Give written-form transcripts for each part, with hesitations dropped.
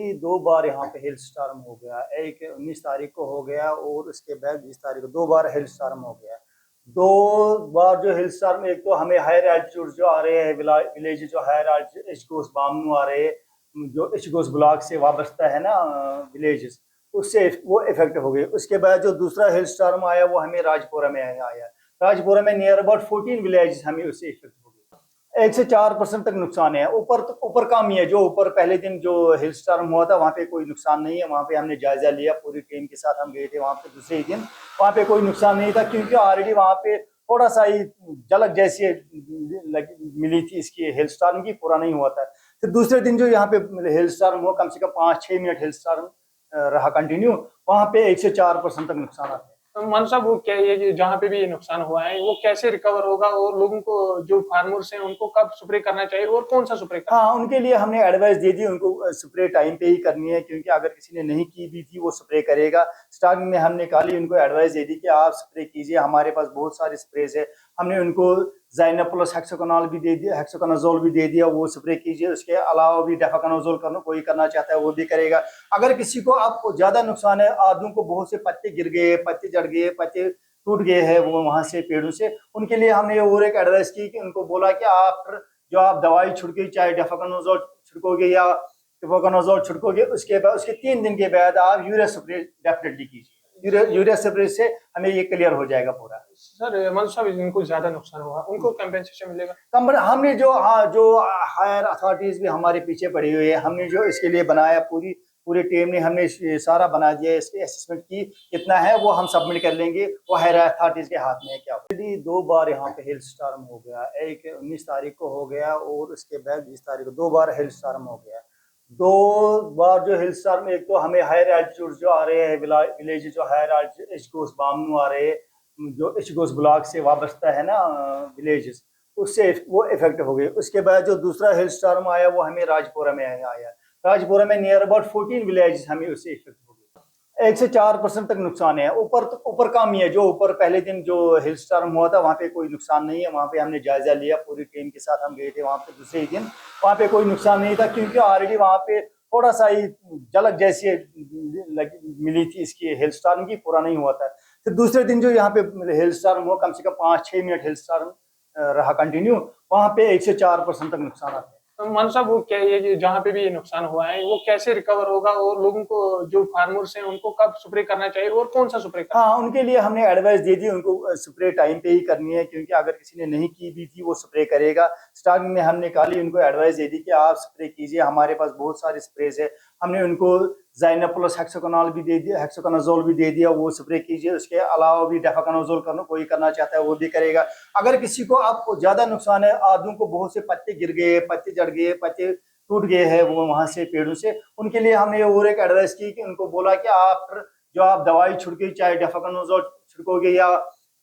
Already 2 बार यहाँ पे hello storm हो गया। एक 19 तारीख को हो गया और उसके बाद 20 तारीख को 2 बार हेल स्टॉर्म हो गया। 2 बार जो हेल स्टॉर्म, एक तो हमें हायर एल्टीट्यूड जो आ रहे हैं, विलेज जो हायर एल्टीट्यूड एचगोस बामनू आ रहे हैं, जो एचगोस ब्लॉक से वाबस्ता है ना विलेजेस, उससे वो इफेक्ट हो गए। उसके बाद जो दूसरा हेल स्टॉर्म आया वो हमें राजपुरा में आया। राजपुरा में नियर अबाउट 14 विलेजेस हमें उससे इफेक्ट हो गए। 1 से 4% तक नुकसान है। ऊपर कम ही है। जो ऊपर पहले दिन जो हिल स्टॉर्म हुआ था वहाँ पे कोई नुकसान नहीं है। वहाँ पे हमने जायजा लिया, पूरी टीम के साथ हम गए थे वहाँ पे दूसरे ही दिन। वहाँ पे कोई नुकसान नहीं था क्योंकि ऑलरेडी वहाँ पे थोड़ा सा ही झलक जैसी मिली थी इसकी हिल स्टॉर्म की, पूरा नहीं हुआ था। फिर दूसरे दिन जो यहाँ पे हिल स्टॉर्म हुआ, कम से कम 5-6 मिनट हिल स्टॉर्म रहा कंटिन्यू, वहाँ पे 1 से 4% तक नुकसान आते हैं। मन साहब, वो क्या ये जहाँ पे भी ये नुकसान हुआ है वो कैसे रिकवर होगा, और लोगों को जो फार्मर्स हैं उनको कब स्प्रे करना चाहिए और कौन सा स्प्रे करना? हाँ, उनके लिए हमने एडवाइस दे दी, उनको स्प्रे टाइम पे ही करनी है क्योंकि अगर किसी ने नहीं की भी थी वो स्प्रे करेगा। स्टार्टिंग में हमने खाली उनको एडवाइस दे दी कि आप स्प्रे कीजिए, हमारे पास बहुत सारे स्प्रेज है। हमने उनको ज़ाइनोप्लस हेक्साकोनाल भी दे दिया, हेक्साकोनाज़ोल भी दे दिया, वो स्प्रे कीजिए। उसके अलावा भी डेफाकनाज़ोल कोई करना चाहता है वो भी करेगा। अगर किसी को आपको ज़्यादा नुकसान है, आदमियों को बहुत से पत्ते गिर गए, पत्ते जड़ गए, पत्ते टूट गए हैं वो वहाँ से पेड़ों से, उनके लिए हमने और एक एडवाइस की कि उनको बोला कि आप दवाई छिड़के, चाहे डेफाकनाज़ोल छिड़कोगे या टिफोकनाज़ोल छिड़कोगे, उसके बाद उसके 3 दिन के बाद आप यूरिया स्प्रे डेफिनेटली कीजिए। यूरिया स्प्रे से हमें ये क्लियर हो जाएगा पूरा। सर मन साहब, जिनको ज्यादा नुकसान हुआ उनको कंपेंसेशन मिलेगा? हमने जो हायर अथॉरिटीज भी हमारे पीछे पड़ी हुई है, हमने जो इसके लिए बनाया, पूरी टीम ने हमने सारा बना दिया। इसकी असेसमेंट की कितना है वो हम सबमिट कर लेंगे, वो हायर अथॉरिटीज के हाथ में है। क्या ऑलरेडी 2 बार यहाँ पे हिल स्टॉर्म हो गया। एक 19 तारीख को हो गया और उसके बाद 20 तारीख को 2 बार हिल स्टॉर्म हो गया। 2 बार जो हिल स्टॉर्म, एक तो हमें हायर एल्टीट्यूड जो आ रहे हैं, विलेज जो हायर एल्टीट्यूड एचगोस बामनू आ रहे हैं, जो एचगोस ब्लॉक से वाबस्ता है ना विलेजेस, उससे वो इफेक्ट हो गए। उसके बाद जो दूसरा हिल स्टॉर्म आया वो हमें राजपुरा में आया। राजपुरा में नियर अबाउट 14 विलेजेस हमें उससे इफेक्ट हो गए। 1 से 4% तक नुकसान है। ऊपर कम ही है। जो ऊपर पहले दिन जो हिल स्टॉर्म हुआ था वहाँ पे कोई नुकसान नहीं है। वहाँ पे हमने जायजा लिया, पूरी टीम के साथ हम गए थे वहाँ पे दूसरे ही दिन। वहाँ पे कोई नुकसान नहीं था क्योंकि ऑलरेडी वहाँ पे थोड़ा सा ही झलक जैसी मिली थी इसकी हिल स्टॉर्म की, पूरा नहीं हुआ था। फिर दूसरे दिन जो यहाँ पे हिल स्टॉर्म हुआ, कम से कम 5-6 मिनट हिल स्टॉर्म रहा कंटिन्यू, वहाँ पे 1 से 4% तक नुकसान आते हैं। मन साहब, वो क्या ये जहाँ पे भी ये नुकसान हुआ है वो कैसे रिकवर होगा, और लोगों को जो फार्मर्स हैं उनको कब स्प्रे करना चाहिए और कौन सा स्प्रे करना? हाँ, उनके लिए हमने एडवाइस दे दी, उनको स्प्रे टाइम पे ही करनी है क्योंकि अगर किसी ने नहीं की भी थी वो स्प्रे करेगा। स्टार्टिंग में हमने खाली उनको एडवाइस दे दी कि आप स्प्रे कीजिए, हमारे पास बहुत सारे स्प्रेज है। हमने उनको ज़ाइनोप्लस हेक्साकोनाल भी दे दिया, हेक्साकोनाज़ोल भी दे दिया, वो स्प्रे कीजिए। उसके अलावा भी डेफाकनाज़ोल कोई करना चाहता है वो भी करेगा। अगर किसी को आपको ज़्यादा नुकसान है, आदमियों को बहुत से पत्ते गिर गए, पत्ते जड़ गए, पत्ते टूट गए हैं वो वहाँ से पेड़ों से, उनके लिए हमने और एक एडवाइस की कि उनको बोला कि आप दवाई छिड़के, चाहे डेफाकनाज़ोल छिड़कोगे या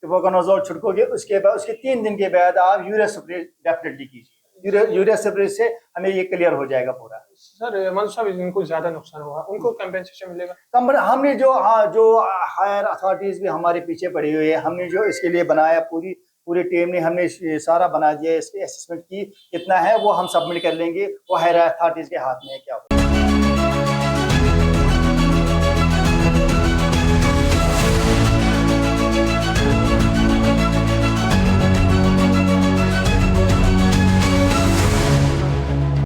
टिफोकनाज़ोल छिड़कोगे, उसके बाद उसके 3 दिन के बाद आप यूरिया स्प्रे डेफिनेटली कीजिए। यूरिया स्प्रे से हमें ये क्लियर हो जाएगा पूरा। सर मन साहब, जिनको ज्यादा नुकसान हुआ उनको कंपेंसेशन मिलेगा? हमने जो हायर अथॉरिटीज भी हमारे पीछे पड़ी हुई है, हमने जो इसके लिए बनाया, पूरी टीम ने हमने सारा बना दिया। इसकी असेसमेंट की कितना है वो हम सबमिट कर लेंगे, वो हायर अथॉरिटीज के हाथ में है। क्या